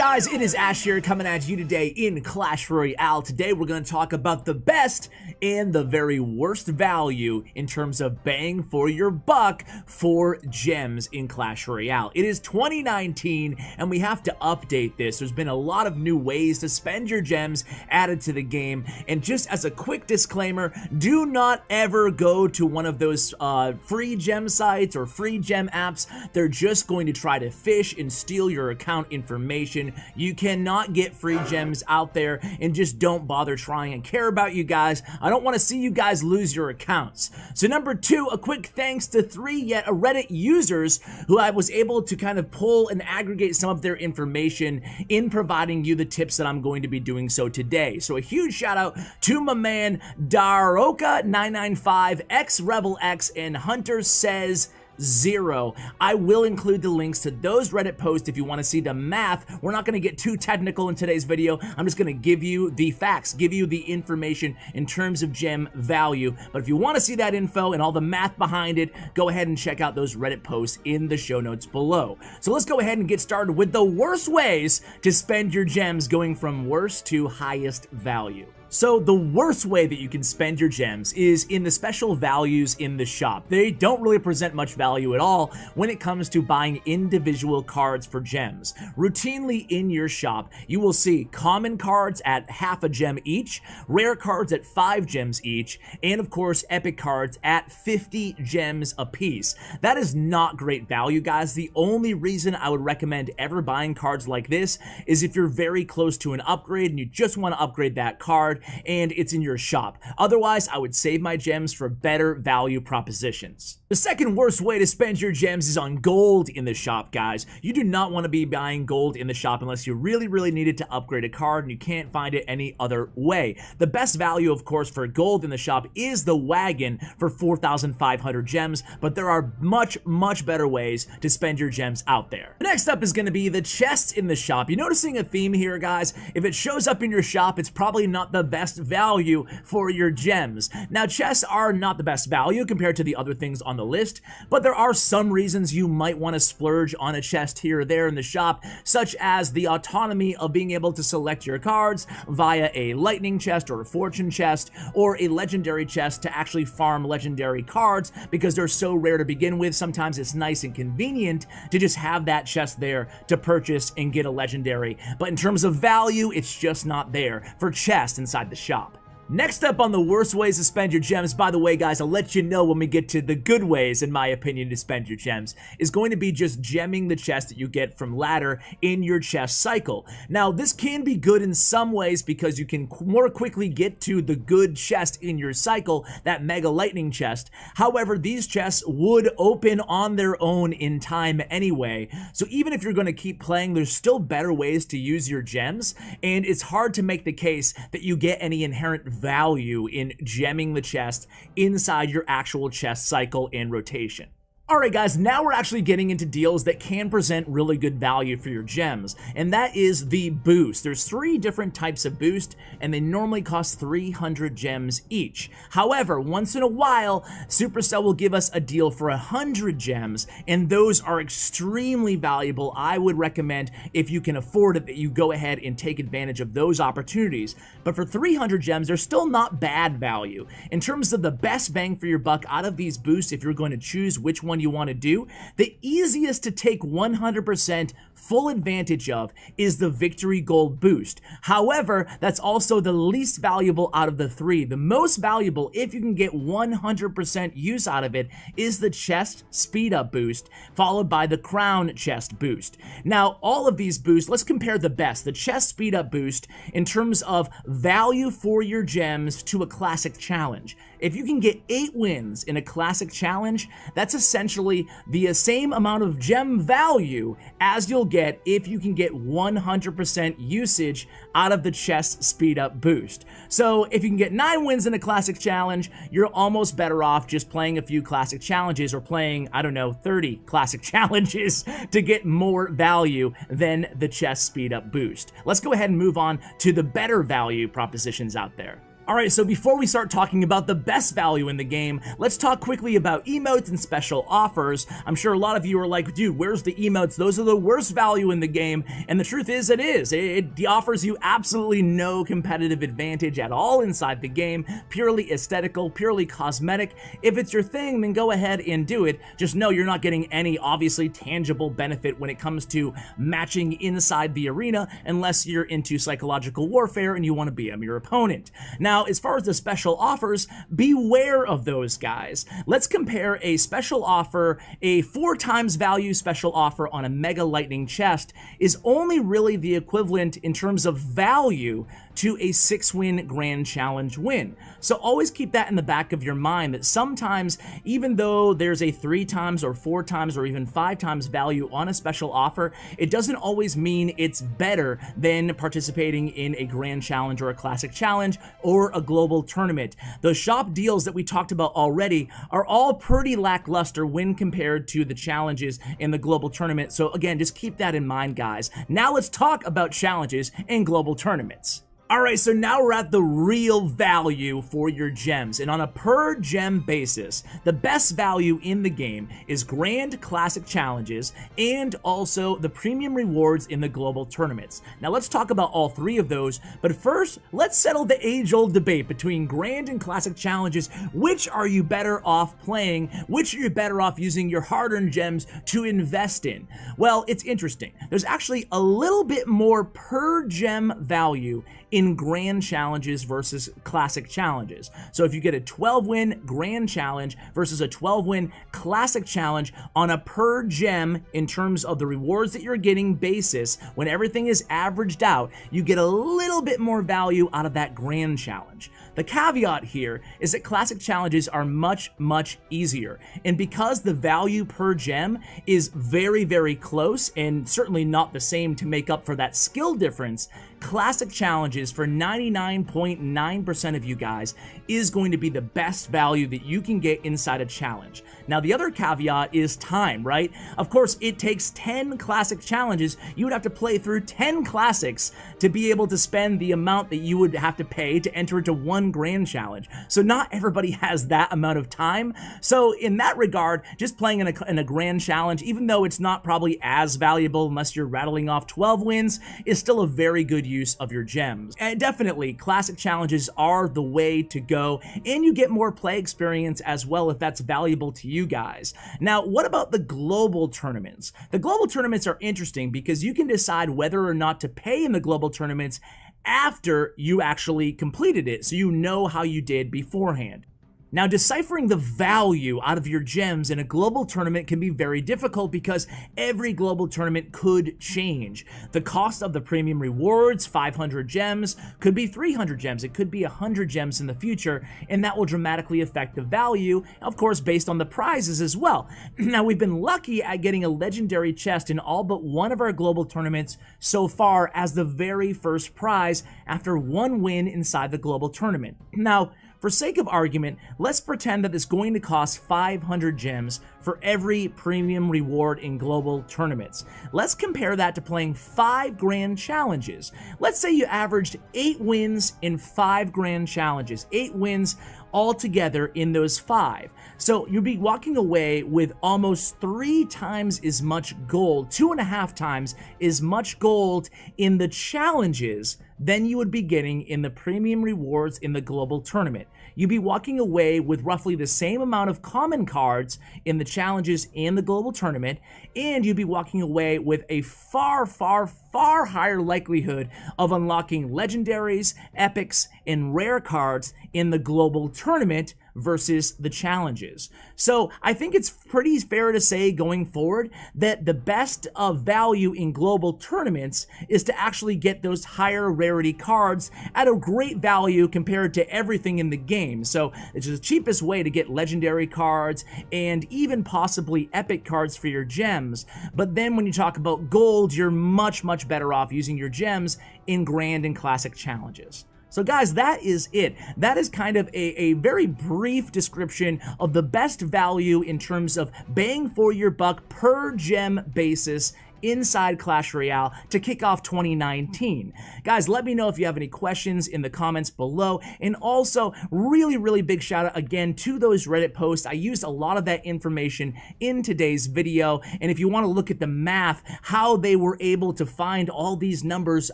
Guys, it is Ash here coming at you today in Clash Royale. Today we're going to talk about the best and the very worst value in terms of bang for your buck for gems in Clash Royale. It is 2019 and we have to update this. There's been a lot of new ways to spend your gems added to the game, and just as a quick disclaimer, do not ever go to one of those free gem sites or free gem apps. They're just going to try to fish and steal your account information. You cannot get free gems out there, and just don't bother trying. And care about you guys. I don't want to see you guys lose your accounts. So number two, a quick thanks to 3 Reddit users who I was able to kind of pull and aggregate some of their information in providing you the tips that I'm going to be doing so today. So a huge shout out to my man Daroka995, XRebelX, and Hunter Says 0. I will include the links to those Reddit posts if you want to see the math. We're not going to get too technical in today's video. I'm just going to give you the facts, give you the information in terms of gem value. But if you want to see that info and all the math behind it, go ahead and check out those Reddit posts in the show notes below. So let's go ahead and get started with the worst ways to spend your gems, going from worst to highest value. So the worst way that you can spend your gems is in the special values in the shop. They don't really present much value at all when it comes to buying individual cards for gems. Routinely in your shop, you will see common cards at half a gem each, rare cards at 5 gems each, and of course epic cards at 50 gems a piece. That is not great value, guys. The only reason I would recommend ever buying cards like this is if you're very close to an upgrade and you just want to upgrade that card and it's in your shop. Otherwise, I would save my gems for better value propositions. The second worst way to spend your gems is on gold in the shop, guys. You do not want to be buying gold in the shop unless you really needed to upgrade a card and you can't find it any other way. The best value, of course, for gold in the shop is the wagon for 4,500 gems, but there are much better ways to spend your gems out there. Next up is going to be the chests in the shop. You noticing a theme here, guys? If it shows up in your shop, it's probably not the best value for your gems. Now, chests are not the best value compared to the other things on the list, but there are some reasons you might want to splurge on a chest here or there in the shop, such as the autonomy of being able to select your cards via a lightning chest or a fortune chest or a legendary chest to actually farm legendary cards, because they're so rare to begin with. Sometimes it's nice and convenient to just have that chest there to purchase and get a legendary, but in terms of value, it's just not there for chests inside the shop. Next up on the worst ways to spend your gems, by the way, guys, I'll let you know when we get to the good ways, in my opinion, to spend your gems, is going to be just gemming the chest that you get from ladder in your chest cycle. Now, this can be good in some ways because you can more quickly get to the good chest in your cycle, that mega lightning chest. However, these chests would open on their own in time anyway. So even if you're going to keep playing, there's still better ways to use your gems, and it's hard to make the case that you get any inherent value in gemming the chest inside your actual chest cycle and rotation. Alright guys, now we're actually getting into deals that can present really good value for your gems, and that is the boost. There's 3 different types of boost, and they normally cost 300 gems each. However, once in a while, Supercell will give us a deal for 100 gems, and those are extremely valuable. I would recommend, if you can afford it, that you go ahead and take advantage of those opportunities. But for 300 gems, they're still not bad value. In terms of the best bang for your buck out of these boosts, if you're going to choose which one you want to do, the easiest to take 100% full advantage of is the Victory Gold boost. However, that's also the least valuable out of the 3. The most valuable, if you can get 100% use out of it, is the chest speed up boost, followed by the crown chest boost. Now, all of these boosts, let's compare the best. The chest speed up boost in terms of value for your gems to a classic challenge. If you can get 8 wins in a classic challenge, that's essentially the same amount of gem value as you'll get if you can get 100% usage out of the chest speed up boost. So if you can get 9 wins in a classic challenge, you're almost better off just playing a few classic challenges, or playing, I don't know, 30 classic challenges to get more value than the chest speed up boost. Let's go ahead and move on to the better value propositions out there. Alright, so before we start talking about the best value in the game, let's talk quickly about emotes and special offers. I'm sure a lot of you are like, dude, where's the emotes? Those are the worst value in the game. And the truth is, it is. It offers you absolutely no competitive advantage at all inside the game. Purely aesthetical, purely cosmetic. If it's your thing, then go ahead and do it. Just know you're not getting any obviously tangible benefit when it comes to matching inside the arena, unless you're into psychological warfare and you want to BM your opponent. Now, as far as the special offers, beware of those guys. Let's compare a special offer. A 4 times value special offer on a Mega Lightning chest is only really the equivalent in terms of value to a 6-win Grand Challenge win. So always keep that in the back of your mind, that sometimes, even though there's a 3 times or 4 times or even 5 times value on a special offer, it doesn't always mean it's better than participating in a Grand Challenge or a Classic Challenge or a global tournament. Those shop deals that we talked about already are all pretty lackluster when compared to the challenges in the global tournament. So again, just keep that in mind, guys. Now let's talk about challenges in global tournaments. Alright, so now we're at the real value for your gems, and on a per gem basis, the best value in the game is Grand Classic Challenges and also the premium rewards in the global tournaments. Now let's talk about all 3 of those, but first, let's settle the age-old debate between Grand and Classic Challenges. Which are you better off playing? Which are you better off using your hard-earned gems to invest in? Well, it's interesting. There's actually a little bit more per gem value in Grand Challenges versus Classic Challenges. So if you get a 12-win Grand Challenge versus a 12-win Classic Challenge on a per gem in terms of the rewards that you're getting basis, when everything is averaged out, you get a little bit more value out of that Grand Challenge. The caveat here is that Classic Challenges are much, much easier. And because the value per gem is very, very close and certainly not the same to make up for that skill difference, Classic Challenges for 99.9% of you guys is going to be the best value that you can get inside a challenge. Now, the other caveat is time, right? Of course, it takes 10 Classic Challenges. You would have to play through 10 Classics to be able to spend the amount that you would have to pay to enter into one Grand Challenge. So not everybody has that amount of time. So in that regard, just playing in a Grand Challenge, even though it's not probably as valuable unless you're rattling off 12 wins, is still a very good use of your gems. And definitely, Classic Challenges are the way to go, and you get more play experience as well if that's valuable to you guys. Now, what about the global tournaments? The global tournaments are interesting because you can decide whether or not to pay in the global tournaments after you actually completed it, so you know how you did beforehand. Now, deciphering the value out of your gems in a global tournament can be very difficult because every global tournament could change. The cost of the premium rewards, 500 gems, could be 300 gems. It could be 100 gems in the future, and that will dramatically affect the value, of course, based on the prizes as well. Now, we've been lucky at getting a legendary chest in all but one of our global tournaments so far as the very first prize after 1 win inside the global tournament. Now, for sake of argument, let's pretend that it's going to cost 500 gems for every premium reward in global tournaments. Let's compare that to playing 5 Grand Challenges. Let's say you averaged 8 wins in 5 Grand Challenges, 8 wins altogether in those 5. So you'd be walking away with almost 3 times as much gold, 2.5 times as much gold in the challenges than you would be getting in the premium rewards in the global tournament. You'd be walking away with roughly the same amount of common cards in the challenges and the global tournament, and you'd be walking away with a far, far, far higher likelihood of unlocking legendaries, epics, and rare cards in the global tournament versus the challenges. So I think it's pretty fair to say going forward that the best of value in global tournaments is to actually get those higher rarity cards at a great value compared to everything in the game. So it's the cheapest way to get legendary cards and even possibly epic cards for your gems. But then when you talk about gold, you're much, much better off using your gems in Grand and Classic challenges. So guys, that is it. That is kind of a very brief description of the best value in terms of bang for your buck per gem basis inside Clash Royale to kick off 2019. Guys, let me know if you have any questions in the comments below, and also really big shout out again to those Reddit posts. I used a lot of that information in today's video, and if you want to look at the math, how they were able to find all these numbers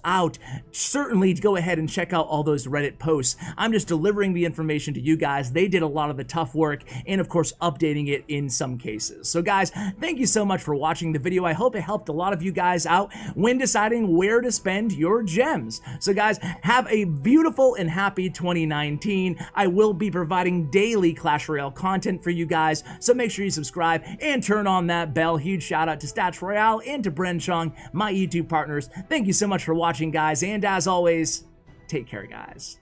out, certainly go ahead and check out all those Reddit posts. I'm just delivering the information to you guys. They did a lot of the tough work, and of course updating it in some cases. So guys, thank you so much for watching the video. I hope it helped a lot of you guys out when deciding where to spend your gems. So guys, have a beautiful and happy 2019. I will be providing daily Clash Royale content for you guys, so make sure you subscribe and turn on that bell. Huge shout out to Stats Royale and to Bren Chong, my YouTube partners. Thank you so much for watching, guys, and as always, take care, guys.